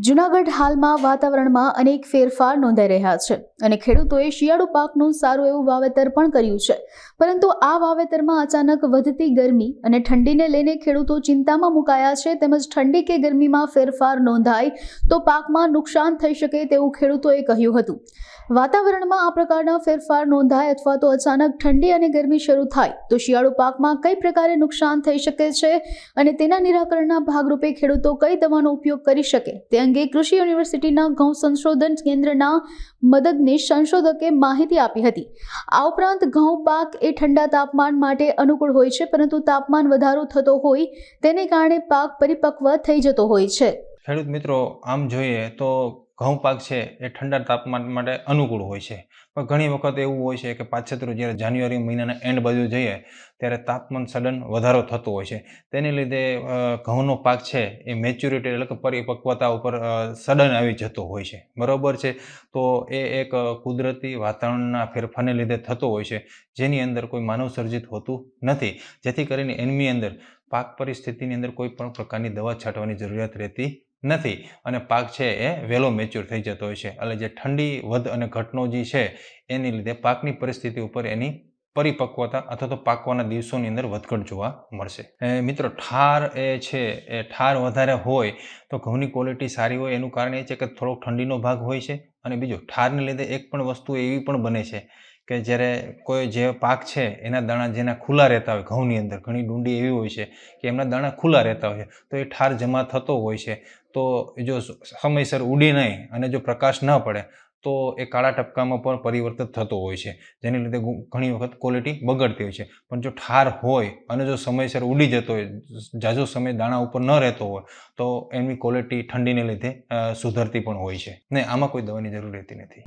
જૂનાગઢ હાલમાં વાતાવરણમાં અનેક ફેરફાર નોંધાઈ રહ્યા છે અને ખેડૂતોએ શિયાળુ પાકનું સારું એવું વાવેતર પણ કર્યું છે, પરંતુ આ વાવેતરમાં અચાનક વધતી ગરમી અને ઠંડીને લઈને ખેડૂતો ચિંતામાં મુકાયા છે. તેમજ ઠંડી કે ગરમીમાં ફેરફાર નોંધાય તો પાકમાં નુકસાન થઈ શકે તેવું ખેડૂતોએ કહ્યું હતું. વાતાવરણમાં આ પ્રકારના ફેરફાર નોંધાય અથવા તો અચાનક ઠંડી અને ગરમી શરૂ થાય તો શિયાળુ પાકમાં કઈ પ્રકારે નુકસાન થઈ શકે છે અને તેના નિરાકરણના ભાગરૂપે ખેડૂતો કઈ દવાનો ઉપયોગ કરી શકે તે અંગે કૃષિ યુનિવર્સિટીના ઘઉં સંશોધન કેન્દ્રના મદદનીશ સંશોધકે માહિતી આપી હતી. આ ઉપરાંત ઘઉં પાક એ ઠંડા તાપમાન માટે અનુકૂળ હોય છે, પરંતુ તાપમાન વધારો થતો હોય તેને કારણે પાક પરિપક્વ થઈ જતો હોય છે. ખેડૂત મિત્રો, આમ જોઈએ તો ઘઉં પાક છે એ ઠંડા તાપમાન માટે અનુકૂળ હોય છે, પણ ઘણી વખત એવું હોય છે કે પાછતરું જ્યારે જાન્યુઆરી મહિનાના એન્ડ બાજુ જઈએ ત્યારે તાપમાન સડન વધારો થતો હોય છે. તેને લીધે ઘઉંનો પાક છે એ મેચ્યુરિટી એટલે કે પરિપક્વતા ઉપર સડન આવી જતો હોય છે. બરાબર છે. તો એ એક કુદરતી વાતાવરણના ફેરફારને લીધે થતો હોય છે, જેની અંદર કોઈ માનવ સર્જિત હોતું નથી, જેથી કરીને એની અંદર પાક પરિસ્થિતિની અંદર કોઈ પણ પ્રકારની દવા છાંટવાની જરૂરિયાત રહેતી નથી અને પાક છે એ વહેલો મેચ્યોર થઈ જતો હોય છે. એટલે જે ઠંડી વધ અને ઘટનો જે છે એની લીધે પાકની પરિસ્થિતિ ઉપર એની પરિપક્વતા અથવા તો પાકવાના દિવસોની અંદર વધઘટ જોવા મળશે. મિત્રો, ઠાર એ છે એ ઠાર વધારે હોય તો ઘઉંની ક્વોલિટી સારી હોય. એનું કારણ એ છે કે થોડોક ઠંડીનો ભાગ હોય છે અને બીજું ઠારને લીધે એક પણ વસ્તુ એવી પણ બને છે કે જ્યારે કોઈ જે પાક છે એના દાણા જેના ખુલ્લા રહેતા હોય, ઘઉંની અંદર ઘણી ડુંડી એવી હોય છે કે એમના દાણા ખુલ્લા રહેતા હોય છે, તો એ ઠાર જમા થતો હોય છે. તો જો સમયસર ઉડી નહીં અને જો પ્રકાશ ન પડે તો એ કાળા ટપકામાં પણ પરિવર્તિત થતો હોય છે, જેને લીધે ઘણી વખત ક્વોલિટી બગડતી હોય છે. પણ જો ઠાર હોય અને જો સમયસર ઉડી જતો હોય, ઝાઝો સમય દાણા ઉપર ન રહેતો હોય, તો એની ક્વોલિટી ઠંડીને લીધે સુધરતી પણ હોય છે ને આમાં કોઈ દવાની જરૂર રહેતી નથી.